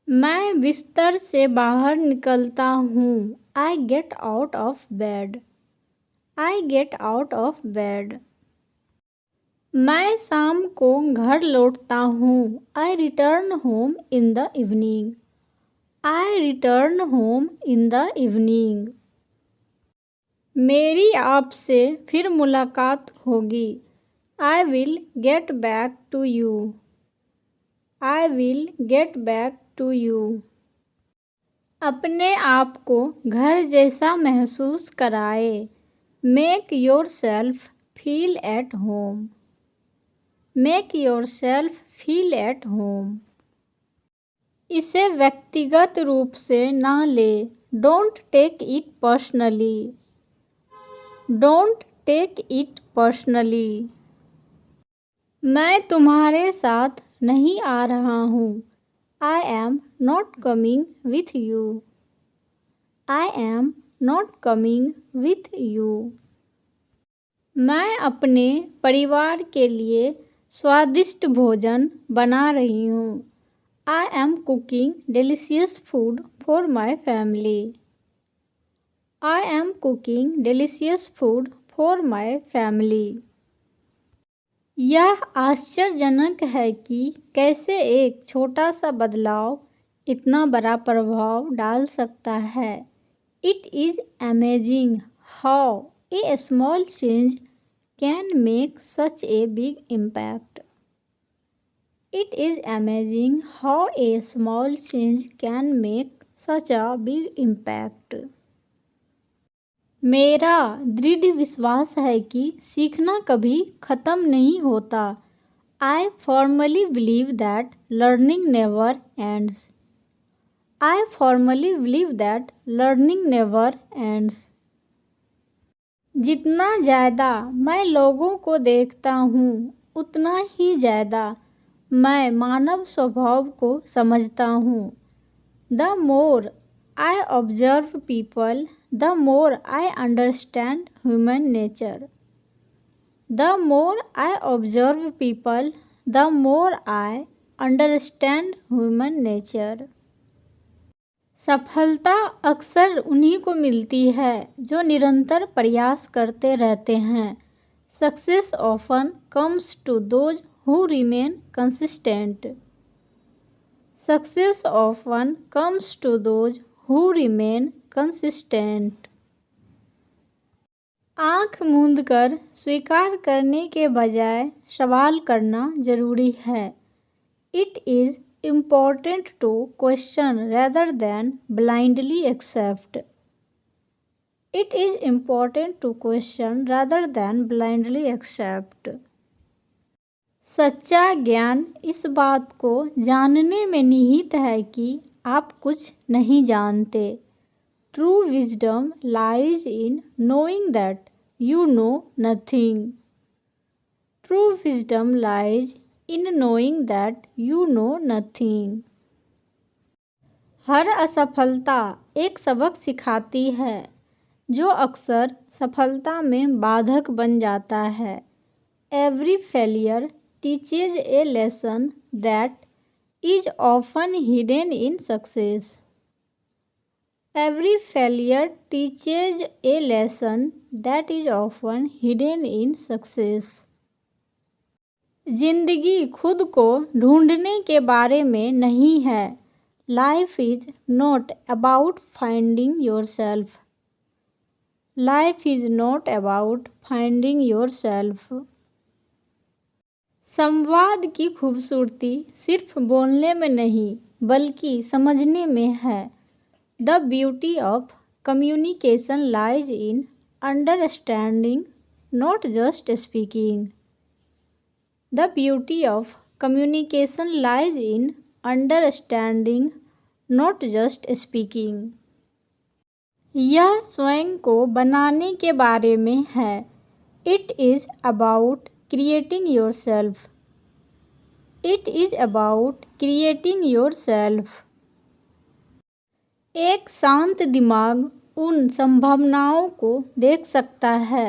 मैं बिस्तर से बाहर निकलता हूँ। I get out of bed. I get out of bed. मैं शाम को घर लौटता हूँ। I return home in the evening. I return home in the evening. मेरी आपसे फिर मुलाकात होगी। I will get back to you. I will get back to you. अपने आप को घर जैसा महसूस कराए। Make yourself feel at home. Make yourself feel at home. इसे व्यक्तिगत रूप से ना ले। Don't take it personally. Don't take it personally. मैं तुम्हारे साथ नहीं आ रहा हूँ। I am not coming with you. I am not coming with you. मैं अपने परिवार के लिए स्वादिष्ट भोजन बना रही हूँ। I am cooking delicious food for my family. I am cooking delicious food for my family. यह आश्चर्यजनक है कि कैसे एक छोटा सा बदलाव इतना बड़ा प्रभाव डाल सकता है। It is amazing how a small change can make such a big impact. It is amazing how a small change can make such a big impact. मेरा दृढ़ विश्वास है कि सीखना कभी ख़त्म नहीं होता। I formally believe that learning never ends. I formally believe that learning never ends. जितना ज़्यादा मैं लोगों को देखता हूँ उतना ही ज़्यादा मैं मानव स्वभाव को समझता हूँ। The more I observe people, the more I understand human nature. The more I observe people, the more I understand human nature. सफलता अक्सर उन्हीं को मिलती है जो निरंतर प्रयास करते रहते हैं। Success often comes to those who remain consistent. Success often comes to those who remain consistent. आँख मूंदकर स्वीकार करने के बजाय सवाल करना जरूरी है। It is important to question rather than blindly accept. It is important to question rather than blindly accept. सच्चा ज्ञान इस बात को जानने में निहित है कि आप कुछ नहीं जानते। True wisdom lies in knowing that you know nothing. True wisdom lies in knowing that you know nothing. हर असफलता एक सबक सिखाती है जो अक्सर सफलता में बाधक बन जाता है। Every failure teaches a lesson that is often hidden in success. Every failure teaches a lesson that is often hidden in success. जिंदगी खुद को ढूंढने के बारे में नहीं है। Life is not about finding yourself. Life is not about finding yourself. संवाद की खूबसूरती सिर्फ बोलने में नहीं बल्कि समझने में है। The beauty of communication lies in understanding not just speaking. The beauty of communication lies in understanding not just speaking. यह स्वयं को बनाने के बारे में है। It is about creating yourself. It is about creating yourself. एक शांत दिमाग उन संभावनाओं को देख सकता है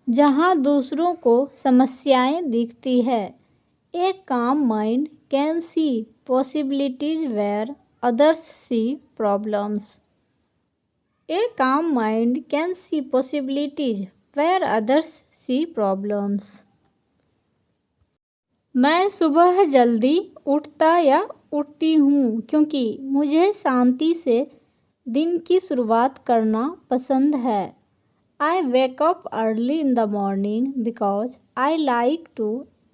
जहां दूसरों को समस्याएं दिखती है। A calm mind can see possibilities where others see problems. A calm mind can see possibilities where others see problems. मैं सुबह जल्दी उठता या उठती हूँ क्योंकि मुझे शांति से दिन की शुरुआत करना पसंद है. I wake up early in the morning because I like to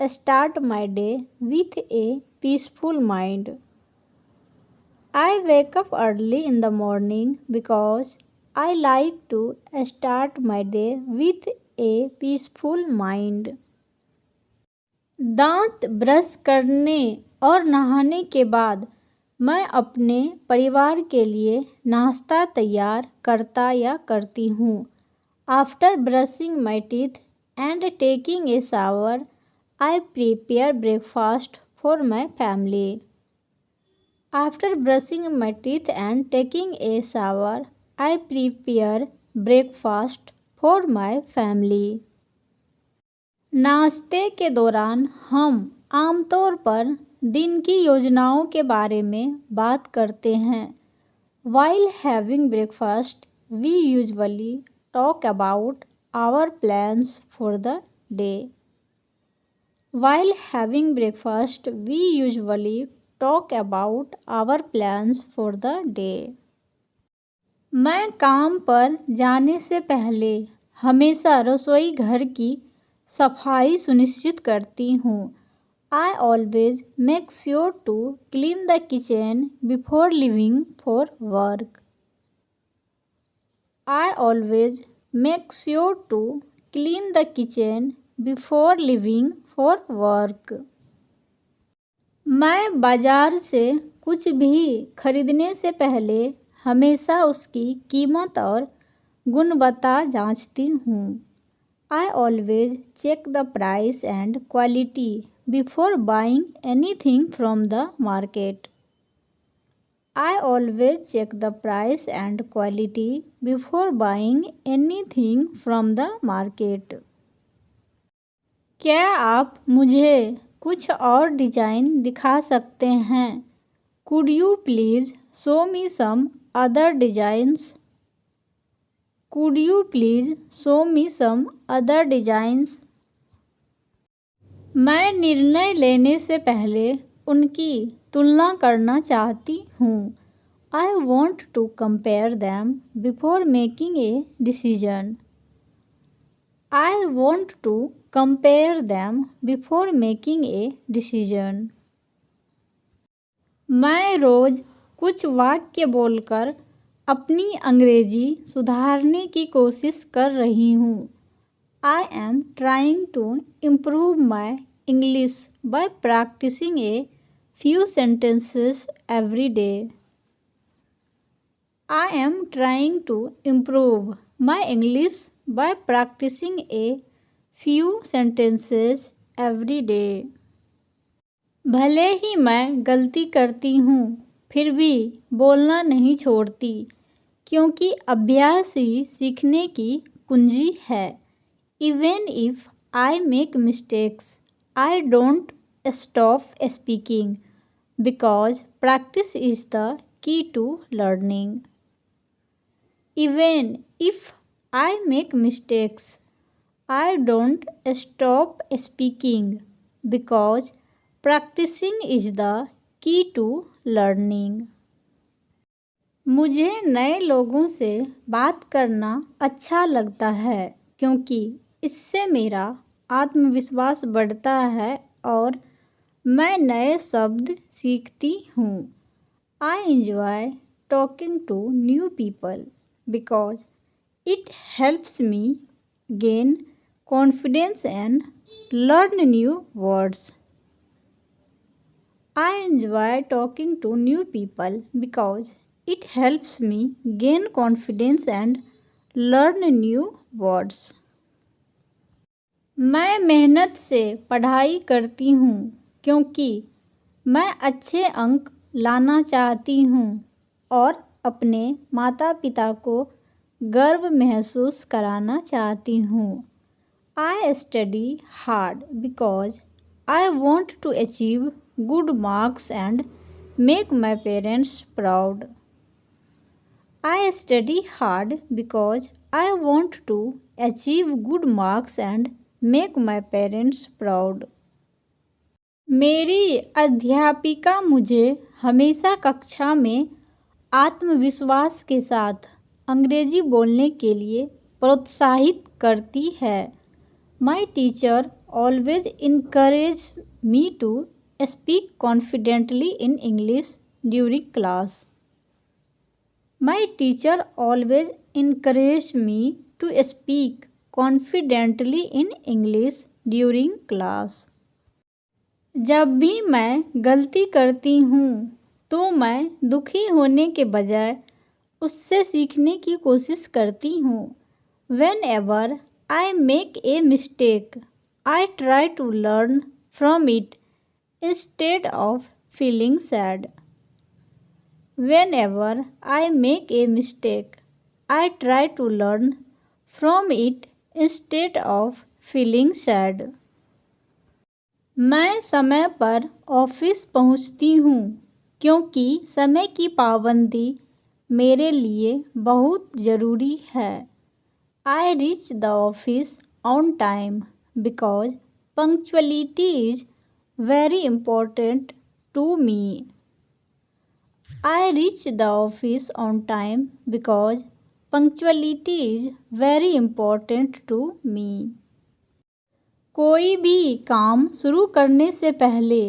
start my day with a peaceful mind. I wake up early in the morning because I like to start my day with a peaceful mind. दांत brush करने और नहाने के बाद मैं अपने परिवार के लिए नाश्ता तैयार करता या करती हूँ. After brushing my teeth and taking a shower, I prepare breakfast for my family. After brushing my teeth and taking a shower, I prepare breakfast for my family. नाश्ते के दौरान हम आमतौर पर दिन की योजनाओं के बारे में बात करते हैं. While having breakfast, we usually talk about our plans for the day. While having breakfast, we usually talk about our plans for the day. मैं काम पर जाने से पहले हमेशा रसोई घर की सफाई सुनिश्चित करती हूँ. I always make sure to clean the kitchen before leaving for work. I always make sure to clean the kitchen before leaving for work. मैं बाजार से कुछ भी खरीदने से पहले हमेशा उसकी कीमत और गुणवत्ता जांचती हूँ. I always check the price and quality before buying anything from the market. I always check the price and quality before buying anything from the market. क्या आप मुझे कुछ और डिज़ाइन दिखा सकते हैं? Could you please show me some other designs? Could you please show me some other designs? मैं निर्णय लेने से पहले उनकी तुलना करना चाहती हूँ. I want to compare them before making a decision. I want to compare them before making a decision. मैं रोज़ कुछ वाक्य बोलकर अपनी अंग्रेजी सुधारने की कोशिश कर रही हूँ. I am trying to improve my English by practicing a few sentences every day. I am trying to improve my English by practicing a few sentences every day. भले ही मैं गलती करती हूँ, फिर भी बोलना नहीं छोड़ती, क्योंकि अभ्यास ही सीखने की कुंजी है. Even if I make mistakes, I don't stop speaking because practice is the key to learning. Even if I make mistakes, I don't stop speaking because practicing is the key to learning. मुझे नए लोगों से बात करना अच्छा लगता है क्योंकि इससे मेरा आत्मविश्वास बढ़ता है और मैं नए शब्द सीखती हूँ. I enjoy talking to new people because it helps me gain confidence and learn new words. I enjoy talking to new people because it helps me gain confidence and learn new words. मैं मेहनत से पढ़ाई करती हूँ क्योंकि मैं अच्छे अंक लाना चाहती हूँ और अपने माता पिता को गर्व महसूस कराना चाहती हूँ. I study hard because I want to achieve good marks and make my parents proud. I study hard because I want to achieve good marks and make my parents proud. मेरी अध्यापिका मुझे हमेशा कक्षा में आत्मविश्वास के साथ अंग्रेजी बोलने के लिए प्रोत्साहित करती है। My teacher always encouraged me to speak confidently in English during class. My teacher always encouraged me to speak confidently in English during class. जब भी मैं गलती करती हूँ तो मैं दुखी होने के बजाय उससे सीखने की कोशिश करती हूँ। Whenever I make a mistake, I try to learn from it instead of feeling sad. Whenever I make a mistake, I try to learn from it instead of feeling sad. मैं समय पर ऑफिस पहुंचती हूँ क्योंकि समय की पाबंदी मेरे लिए बहुत ज़रूरी है। I reach the office on time because punctuality is very important to me. I reach the office on time because punctuality is very important to me. कोई भी काम शुरू करने से पहले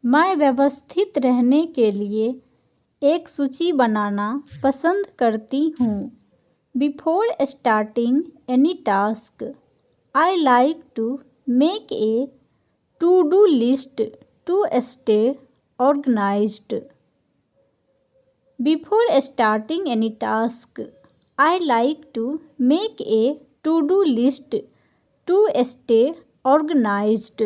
मैं व्यवस्थित रहने के लिए एक सूची बनाना पसंद करती हूँ। Before starting any task, I like to make a to-do list to stay organized. Before starting any task, I like to make a to-do list to stay organized.